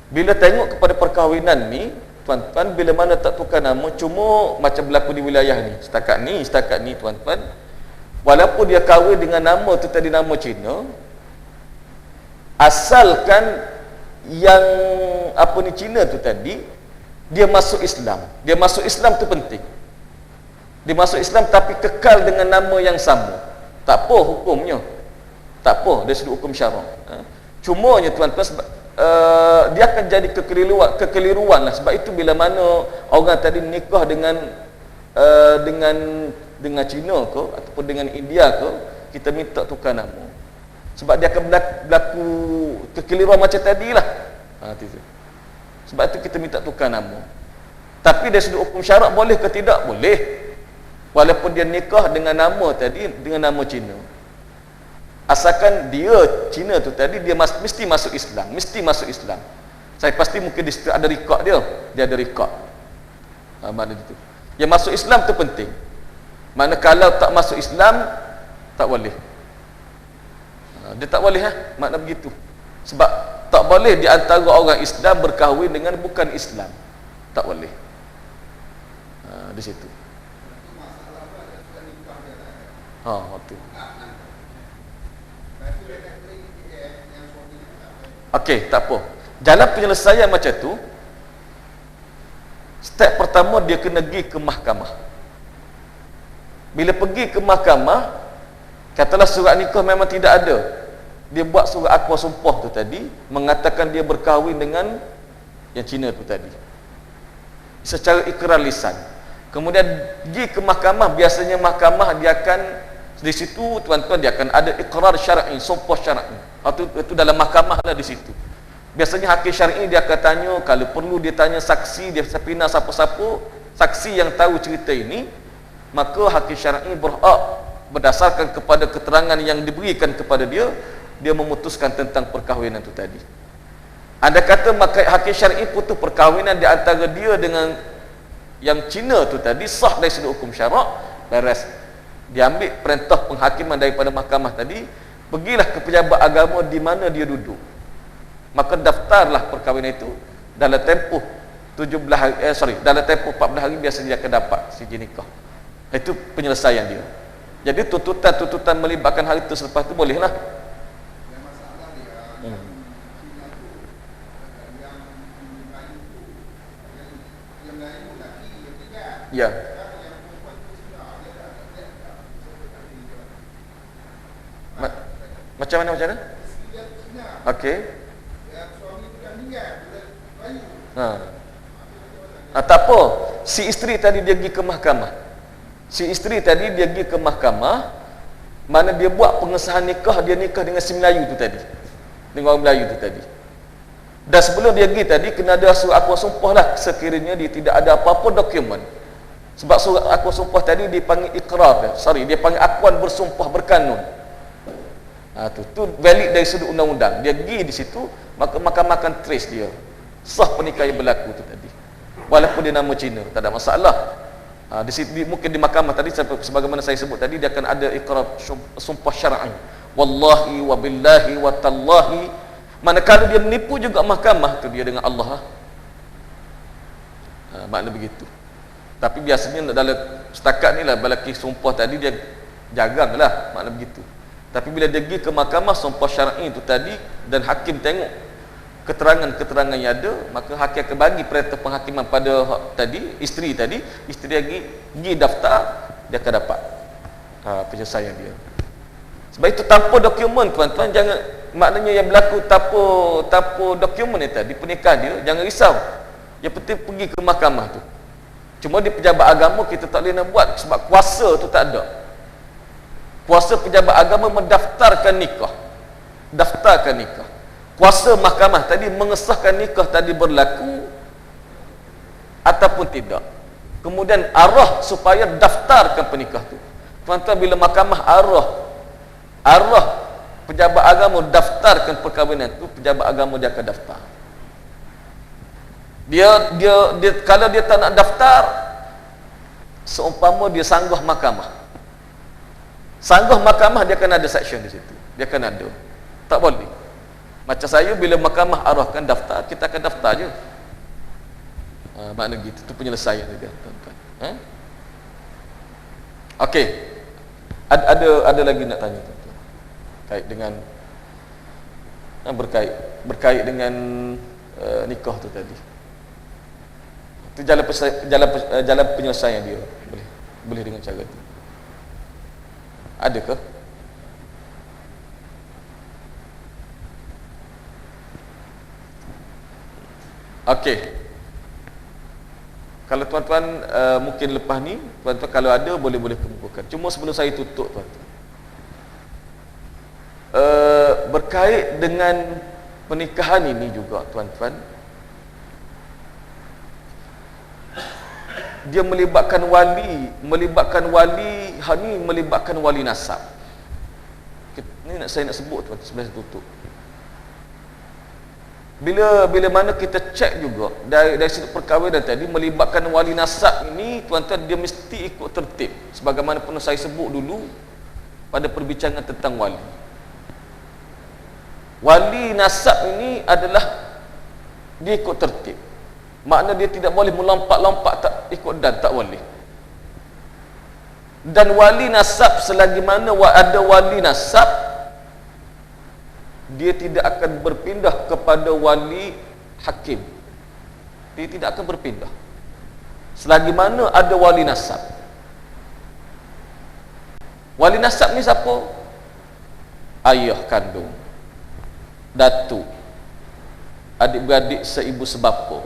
Bila tengok kepada perkahwinan ni, tuan-tuan, bila mana tak tukar nama, cuma macam berlaku di wilayah ni, setakat ni tuan-tuan, walaupun dia kahwin dengan nama tu tadi nama Cina, asalkan yang apa ni Cina tu tadi dia masuk Islam. Dia masuk Islam tu penting. Dia masuk Islam tapi kekal dengan nama yang sama. Tak apa hukumnya. Tak apa dari sudut hukum syarak. Cumanya tuan-tuan, dia akan jadi kekeliruan lah. Sebab itu bila mana orang tadi nikah dengan Cina ke ataupun dengan India ke, kita minta tukar nama. Sebab dia akan berlaku kekeliruan macam tadilah. Sebab itu kita minta tukar nama. Tapi dari sudut hukum syarak boleh ke tidak? Boleh. Walaupun dia nikah dengan nama tadi, dengan nama Cina. Asalkan dia Cina tu tadi dia mesti masuk Islam, mesti masuk Islam. Saya pasti mungkin di situ ada rekod dia ada rekod. Makna itu. Yang masuk Islam tu penting. Makna kalau tak masuk Islam tak boleh. Dia tak boleh makna begitu. Sebab tak boleh di antara orang Islam berkahwin dengan bukan Islam. Tak boleh. Di situ. Waktu. Okey, tak apa. Jalan penyelesaian macam tu, step pertama dia kena pergi ke mahkamah. Bila pergi ke mahkamah, katalah surat nikah memang tidak ada, dia buat surat akwa sumpah tu tadi, mengatakan dia berkahwin dengan yang Cina tu tadi secara ikrar lisan. Kemudian pergi ke mahkamah, biasanya mahkamah dia akan di situ tuan-tuan dia akan ada ikrar syar'i, sumpah syar'i. Itu dalam mahkamah lah di situ. Biasanya hakim syar'i dia akan tanya, kalau perlu dia tanya saksi, dia sapina siapa-siapa saksi yang tahu cerita ini, maka hakim syar'i berhak berdasarkan kepada keterangan yang diberikan kepada dia memutuskan tentang perkahwinan itu tadi. Anda kata maka hakim syar'i putus perkahwinan di antara dia dengan yang Cina tu tadi sah dari sudut hukum syarak, beres. Dia ambil perintah penghakiman daripada mahkamah tadi, pergilah ke pejabat agama di mana dia duduk. Maka daftarlah perkahwinan itu dalam tempoh 17 hari, dalam tempoh 14 hari biasanya dia akan dapat sijil nikah. Itu penyelesaian dia. Jadi tuntutan melibatkan hari itu selepas itu bolehlah. Ya. Macam mana? Okey. Tak apa. Si isteri tadi dia pergi ke mahkamah. Mana dia buat pengesahan nikah, dia nikah dengan si Melayu tu tadi. Dengan orang Melayu tu tadi. Dan sebelum dia pergi tadi, kena ada surat akwa sumpah lah, sekiranya dia tidak ada apa-apa dokumen. Sebab surat akwa sumpah tadi dipanggil ikrar, dia panggil akuan bersumpah berkanun. Tu valid dari sudut undang-undang. Dia pergi di situ, maka mahkamah akan trace dia. Sah pernikahan yang berlaku tu tadi. Walaupun dia nama Cina, tak ada masalah. Di situ mungkin di mahkamah tadi sebagaimana saya sebut tadi, dia akan ada ikrar sumpah syar'i. Wallahi wa billahi wa tallahi. Manakala dia menipu juga mahkamah tu dia dengan Allah. Makna begitu. Tapi biasanya dalam setakat ni lah balaki sumpah tadi dia jarang lah, makna begitu. Tapi bila dia pergi ke mahkamah sumpah syar'i itu tadi dan hakim tengok keterangan-keterangan yang ada, maka hakim akan bagi perintah penghakiman pada isteri pergi daftar, dia akan dapat penyelesaian dia. Sebab itu tanpa dokumen tuan-tuan, jangan, maknanya yang berlaku tanpa dokumen ni tadi pernikahan dia, jangan risau. Yang penting pergi ke mahkamah tu. Cuma di pejabat agama kita tak boleh nak buat sebab kuasa tu tak ada. Kuasa pejabat agama mendaftarkan nikah. Daftarkan nikah. Kuasa mahkamah tadi mengesahkan nikah tadi berlaku ataupun tidak. Kemudian arah supaya daftarkan pernikah tu. Tuan-tuan, bila mahkamah arah pejabat agama daftarkan perkahwinan tu, pejabat agama dia akan daftar. Dia kalau dia tak nak daftar, seumpama dia sanggah mahkamah. Sanggah mahkamah dia akan ada section di situ. Dia akan ada. Tak boleh. Macam saya bila mahkamah arahkan daftar, kita akan daftar je. Makna gitu. Itu penyelesaian dia, tuan-tuan. Okey. Ada lagi nak tanya, tuan-tuan. Kait dengan berkait dengan nikah tu tadi. Itu jalan penyelesaian dia. Boleh dengan cara tu. Adakah? Okey. Kalau tuan-tuan mungkin lepas ni, tuan-tuan kalau ada boleh kemukakan. Cuma sebelum saya tutup, tuan-tuan. Berkait dengan pernikahan ini juga, tuan-tuan, dia melibatkan wali, melibatkan wali nasab. Ini saya nak sebut, tuan-tuan, sebelum saya tutup. Bila mana kita cek juga dari sudut perkahwinan tadi, melibatkan wali nasab ini, tuan-tuan, dia mesti ikut tertib sebagaimana pernah saya sebut dulu pada perbincangan tentang wali. Wali nasab ini adalah dia ikut tertib. Makna dia tidak boleh melompat-lompat tak ikut dan, tak boleh. Dan wali nasab, selagi mana ada wali nasab, dia tidak akan berpindah kepada wali hakim. Dia tidak akan berpindah selagi mana ada wali nasab. Wali nasab ni siapa? Ayah kandung, datuk, adik-beradik seibu sebapa,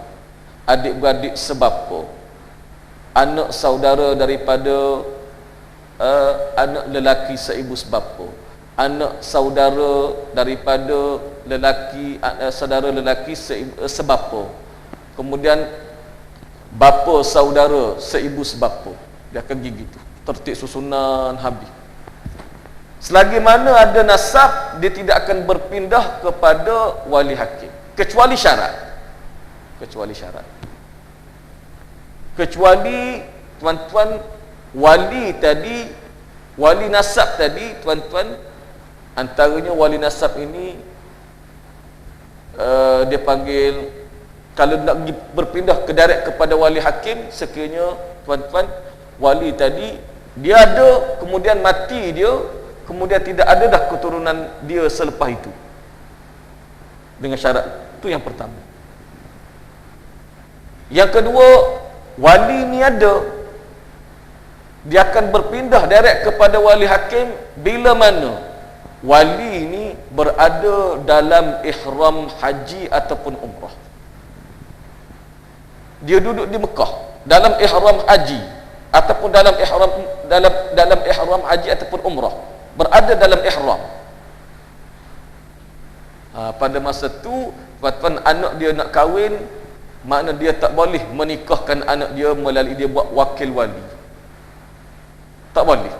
adik-beradik sebapa, anak saudara daripada anak lelaki seibu sebapa, anak saudara daripada saudara lelaki sebapa, kemudian bapa saudara seibu sebapa. Dia akan gigi tu, tertib susunan habis. Selagi mana ada nasab, dia tidak akan berpindah kepada wali hakim, kecuali syarat. Kecuali tuan-tuan, wali nasab tadi, tuan-tuan, antaranya wali nasab ini dia panggil, kalau nak berpindah direct kepada wali hakim, sekiranya tuan-tuan wali tadi dia ada, kemudian mati dia, kemudian tidak ada dah keturunan dia selepas itu, dengan syarat itu yang pertama. Yang kedua, wali ni ada, dia akan berpindah direct kepada wali hakim bila mana wali ini berada dalam ihram haji ataupun umrah. Dia duduk di Mekah dalam ihram haji ataupun dalam ihram haji ataupun umrah, berada dalam ihram. Pada masa tu, tuan-tuan, anak dia nak kahwin, makna dia tak boleh menikahkan anak dia melalui dia buat wakil wali. Tak boleh.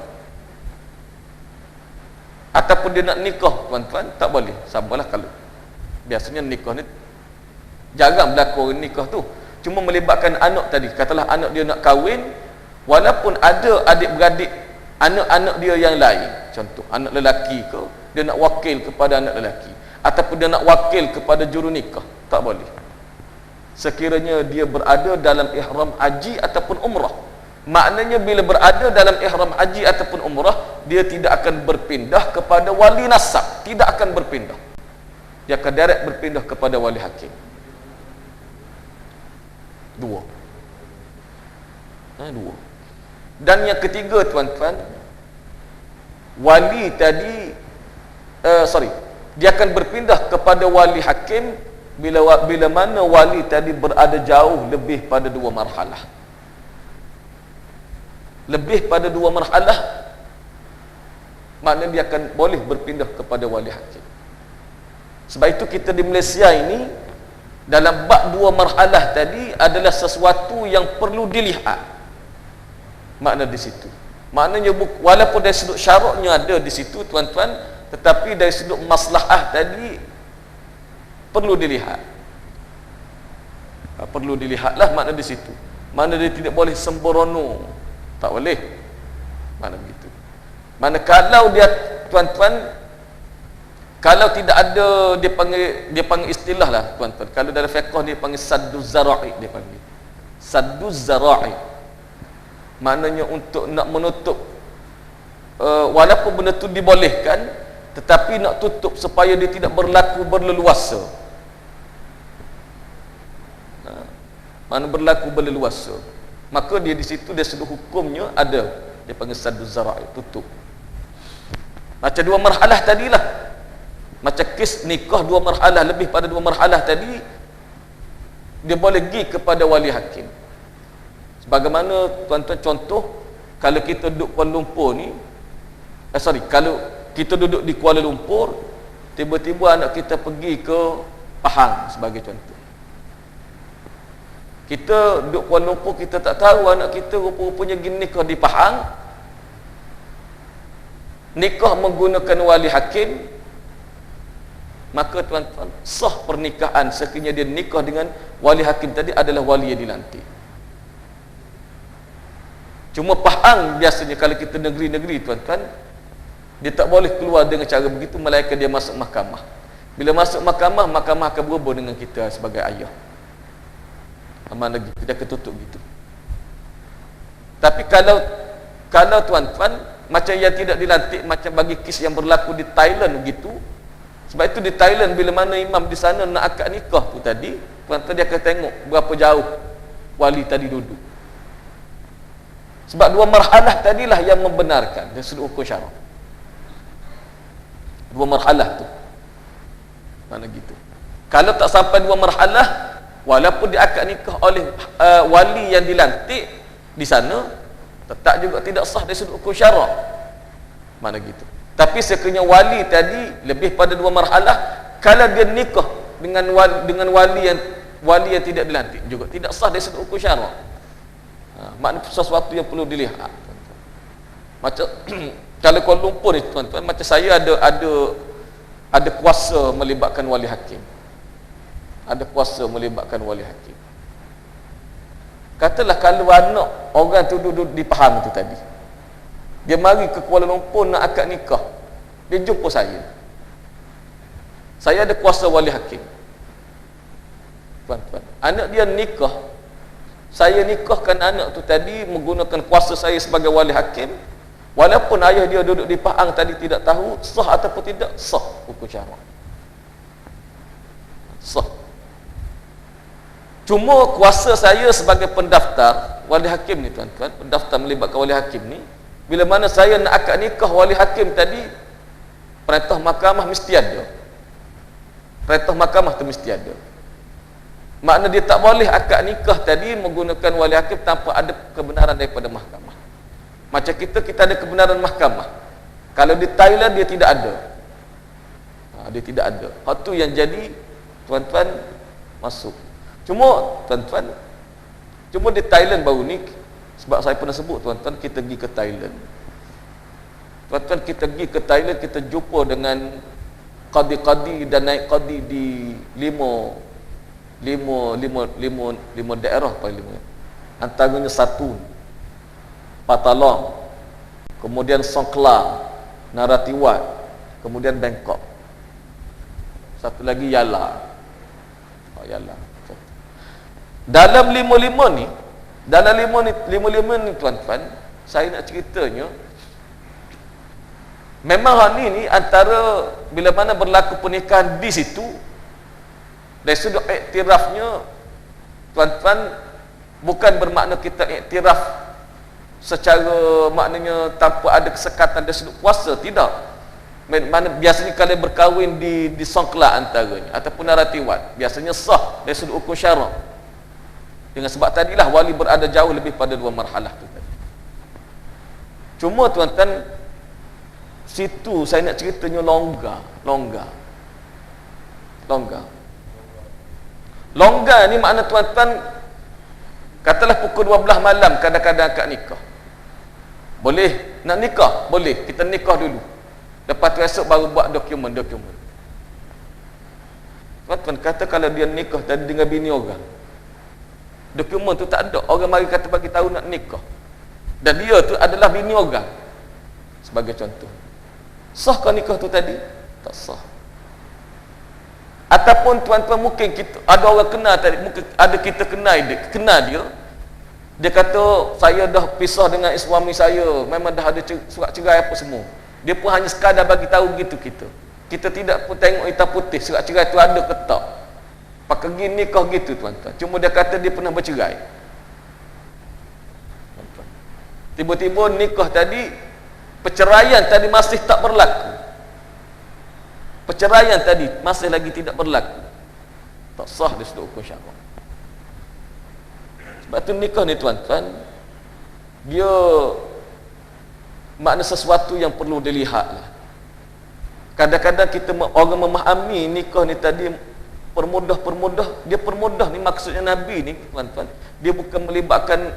Ataupun dia nak nikah, tuan-tuan, tak boleh. Samalah kalau biasanya nikah ni jarang berlaku nikah tu. Cuma melibatkan anak tadi. Katalah anak dia nak kahwin, walaupun ada adik-beradik anak-anak dia yang lain, contoh anak lelaki ke, dia nak wakil kepada anak lelaki, ataupun dia nak wakil kepada juru nikah, tak boleh. Sekiranya dia berada dalam ihram haji ataupun umrah. Maknanya bila berada dalam ihram haji ataupun umrah, dia tidak akan berpindah kepada wali nasab, tidak akan berpindah. Dia akan direct berpindah kepada wali hakim. Dua. Dan yang ketiga, tuan-tuan, wali tadi dia akan berpindah kepada wali hakim bila mana wali tadi berada jauh lebih pada dua marhalah. Lebih pada dua marhalah, maknanya dia akan boleh berpindah kepada wali hakim. Sebab itu kita di Malaysia ini, dalam bab dua marhalah tadi adalah sesuatu yang perlu dilihat. Makna di situ, maknanya walaupun dari sudut syaraknya ada di situ, tuan-tuan, tetapi dari sudut maslahah tadi perlu dilihat. Perlu dilihatlah makna di situ. Mana dia tidak boleh sembrono, tak boleh. Mana begitu. Mana kalau dia tuan-tuan, kalau tidak ada dia panggil istilah lah tuan-tuan. Kalau dalam fiqh dia panggil sadduz zara'i, dia panggil sadduz zara'i. Maknanya untuk nak menutup walaupun benda tu dibolehkan, tetapi nak tutup supaya dia tidak berlaku berleluasa. Mana berlaku berleluasa, maka dia di situ dia sudut hukumnya ada, dia panggil sadduz zara'i, tutup. Macam dua marhalah tadilah, macam kes nikah dua marhalah, lebih pada dua marhalah tadi, dia boleh pergi kepada wali hakim. Sebagaimana tuan-tuan contoh, kalau kita duduk Kuala Lumpur ni, kalau kita duduk di Kuala Lumpur, tiba-tiba anak kita pergi ke Pahang sebagai contoh. Kita duduk Kuala Lumpur, kita tak tahu anak kita rupa-rupanya pergi nikah di Pahang, nikah menggunakan wali hakim, maka tuan-tuan, sah pernikahan sekiranya dia nikah dengan wali hakim tadi adalah wali yang dilantik. Cuma Pahang biasanya kalau kita negeri-negeri tuan-tuan, dia tak boleh keluar dengan cara begitu, melainkan dia masuk mahkamah. Bila masuk mahkamah, mahkamah akan berhubung dengan kita sebagai ayah. Mana gitu, dia ketutup gitu. Tapi kalau tuan-tuan, macam yang tidak dilantik, macam bagi kes yang berlaku di Thailand begitu. Sebab itu di Thailand, bila mana imam di sana nak akad nikah tu tadi, tuan-tuan dia akan tengok berapa jauh wali tadi duduk. Sebab dua marhalah tadilah yang membenarkan dari sudut hukum syarak. Dua marhalah tu. Mana gitu. Kalau tak sampai dua marhalah, walaupun dia akad nikah oleh wali yang dilantik di sana, tetap juga tidak sah dari sudut hukum syarak. Mana gitu. Tapi sekiranya wali tadi lebih pada dua marhalah, kalau dia nikah dengan wali yang tidak dilantik, juga tidak sah dari sudut hukum syarak. Makna sesuatu yang perlu dilihat. Macam kalau Kuala Lumpur ni tuan-tuan, macam saya ada kuasa melibatkan wali hakim. Ada kuasa melibatkan wali hakim. Katalah kalau anak orang tu duduk di Pahang tu tadi, dia mari ke Kuala Lumpur nak akad nikah, dia jumpa saya ada kuasa wali hakim. Tuan-tuan, anak dia nikah, saya nikahkan anak tu tadi menggunakan kuasa saya sebagai wali hakim, walaupun ayah dia duduk di Pahang tadi tidak tahu sah ataupun tidak sah hukum syarak. Sah. Cuma kuasa saya sebagai pendaftar wali hakim ni tuan-tuan, pendaftar melibatkan wali hakim ni, bila mana saya nak akad nikah wali hakim tadi, perintah mahkamah mesti ada. Perintah mahkamah tu mesti ada. Makna dia tak boleh akad nikah tadi menggunakan wali hakim tanpa ada kebenaran daripada mahkamah. Macam kita ada kebenaran mahkamah. Kalau di Thailand dia tidak ada. Dia tidak ada. Hak tu yang jadi tuan-tuan masuk. Cuma tuan-tuan, cuma di Thailand baru ni, sebab saya pernah sebut tuan-tuan, kita pergi ke Thailand. Tuan-tuan, kita pergi ke Thailand, kita jumpa dengan qadi-qadi dan naik qadi di lima daerah paling lima. Antaranya Satun, Patalang, kemudian Songkla, Naratiwat, kemudian Bangkok. Satu lagi Yala. Yala. Dalam lima-lima ni tuan-tuan, saya nak ceritanya, memang hal ni antara bila mana berlaku pernikahan di situ, dari sudut iktirafnya tuan-tuan, bukan bermakna kita iktiraf secara maknanya tanpa ada kesekatan dari sudut kuasa, tidak. Mana biasanya kalau berkahwin di Songkla antaranya ataupun Naratiwat, biasanya sah dari sudut hukum syarak. Dengan sebab tadilah wali berada jauh lebih pada dua marhalah tu tadi. Cuma tuan-tuan, situ saya nak ceritanya longgar ni makna tuan-tuan, katalah pukul 12 malam kadang-kadang akad nikah. Boleh nak nikah? Boleh, kita nikah dulu. Lepas tu esok baru buat dokumen. Tuan-tuan, kata kalau dia nikah tadi dengan bini orang, Dokumen tu tak ada. Orang mari kata bagi tahu nak nikah. Dan dia tu adalah bini orang. Sebagai contoh. Sahkah nikah tu tadi? Tak sah. Ataupun tuan-tuan mungkin kita ada orang kenal tadi, mungkin ada kita kenal dia. Dia kata saya dah pisah dengan suami saya, memang dah ada surat cerai apa semua. Dia pun hanya sekadar bagi tahu gitu kita. Kita tidak pun tengok hitam putih surat cerai tu ada ke tak. Pakai gini nikah gitu tuan-tuan. Cuma dia kata dia pernah bercerai. Tiba-tiba nikah tadi, perceraian tadi masih tak berlaku. Perceraian tadi masih lagi tidak berlaku. Tak sah di sudut hukum syarak. Sebab tu nikah ni tuan-tuan, dia makna sesuatu yang perlu dilihat lah. Kadang-kadang kita orang memahami nikah ni tadi permudah, dia permudah ni maksudnya Nabi ni tuan-tuan, dia bukan melibatkan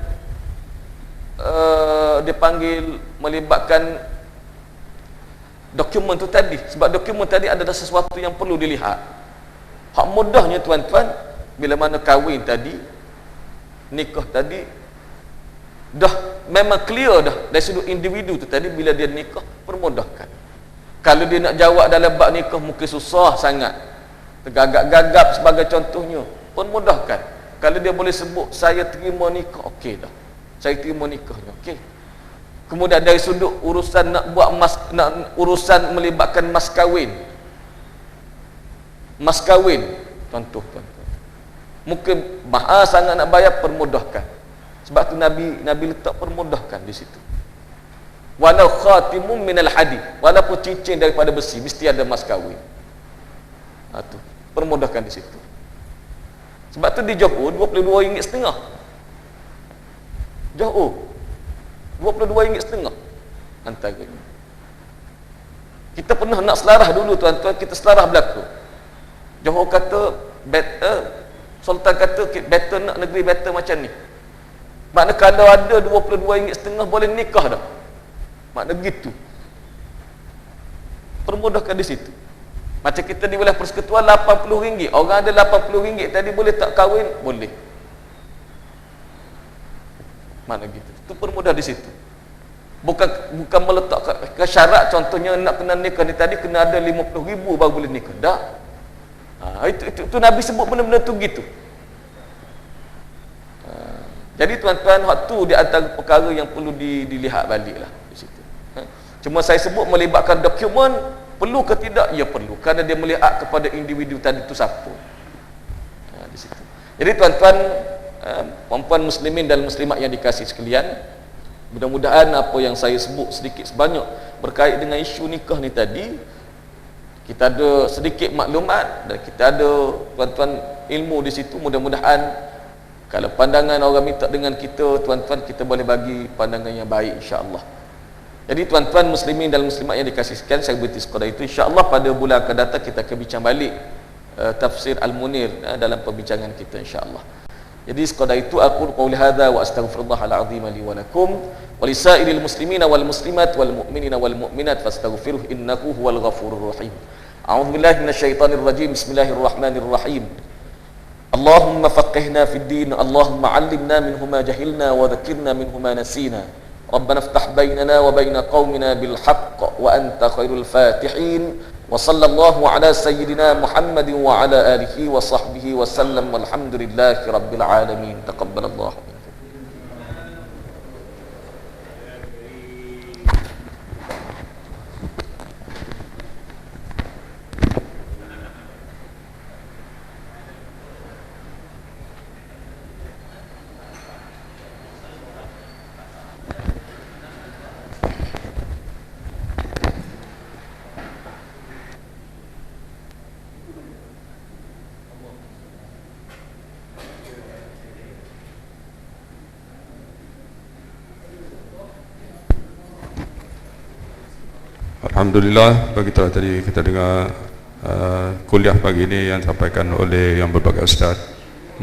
dia panggil melibatkan dokumen tu tadi. Sebab dokumen tadi adalah sesuatu yang perlu dilihat. Hak mudahnya tuan-tuan, bila mana kahwin tadi, nikah tadi dah memang clear dah dari sudut individu tu tadi. Bila dia nikah, permudahkan. Kalau dia nak jawab dalam bab nikah mungkin susah sangat, tergagap-gagap sebagai contohnya, permudahkan. Kalau dia boleh sebut saya terima nikah, okey dah, saya terima nikahnya, okey. Kemudian dari sudut urusan nak buat urusan melibatkan mas kahwin, contoh tuan-tuan, mungkin mahal sangat nak bayar, permudahkan. Sebab tu Nabi letak permudahkan di situ. Walau khatimun minal hadid, walaupun cincin daripada besi mesti ada mas kahwin. Tu permudahkan di situ. Sebab tu di Johor RM22.5. Johor RM22.5 antaranya. Kita pernah nak selarah dulu tuan-tuan, kita selarah berlaku. Johor kata better, Sultan kata better, nak negeri better macam ni. Makna kalau ada RM22.5 boleh nikah dah. Makna begitu. Permudahkan di situ. Macam kita di wilayah persekutuan RM80. Orang ada RM80 tadi, boleh tak kahwin? Boleh. Mana gitu. Itu permudah di situ. Bukan meletak ke syarat, contohnya nak kena nikah ni tadi kena ada RM50,000 baru boleh nikah. Tak. Itu Nabi sebut benda-benda tu gitu. Jadi tuan-tuan, hak tu di antara perkara yang perlu dilihat baliklah di situ. Cuma saya sebut melibatkan dokumen, perlu ke tidak? Ya perlu, kerana dia melihat kepada individu tadi tu siapa. Di situ. Jadi tuan-tuan, perempuan muslimin dan muslimat yang dikasihi sekalian, mudah-mudahan apa yang saya sebut sedikit sebanyak berkait dengan isu nikah ni tadi, kita ada sedikit maklumat dan kita ada tuan-tuan ilmu di situ. Mudah-mudahan kalau pandangan orang minta dengan kita, tuan-tuan, kita boleh bagi pandangan yang baik, insya-Allah. Jadi tuan-tuan muslimin dan muslimat yang dikasihi sekalian, saya berhenti sekadar itu. Insya-Allah pada bulan akan datang kita akan bincang balik tafsir Al-Munir dalam perbincangan kita, insya-Allah. Jadi sekadar itu, aku qauli hadza wa astaghfirullahal azim li wa lakum wa lisairil muslimina wal muslimat wal mu'minina wal mu'minat fastaghfiruhu innahu huwal ghafurur rahim. A'udzu billahi minasyaitonir rajim. Bismillahirrahmanirrahim. Allahumma faqihna fid din, Allahumma 'allimna minhu ma jahilna wa dhakkirna minhu ma nasina. Rabbana iftah bainana wa bain qaumina bil haqq wa anta khairul fatihin. Wa sallallahu ala sayyidina Muhammadin wa ala alihi wa sahbihi wa sallam walhamdulillahi rabbil alamin. Taqabbalallahu minkum. Alhamdulillah, bagi tadi kita dengar kuliah pagi ini yang disampaikan oleh yang berbagai ustaz.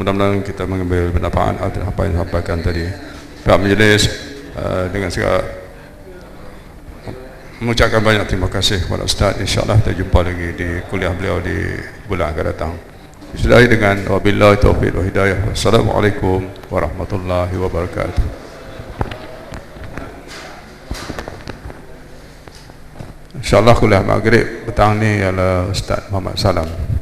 Mudah-mudahan kita mengambil manfaat dari apa yang disampaikan tadi. Pihak majlis dengan segala mengucapkan banyak terima kasih kepada ustaz. InsyaAllah kita jumpa lagi di kuliah beliau di bulan akan datang. Sudahi dengan wabillahi taufiq wa hidayah. Wassalamualaikum warahmatullahi wabarakatuh. InsyaAllah kuliah maghrib petang ni ialah Ustaz Muhammad Salam.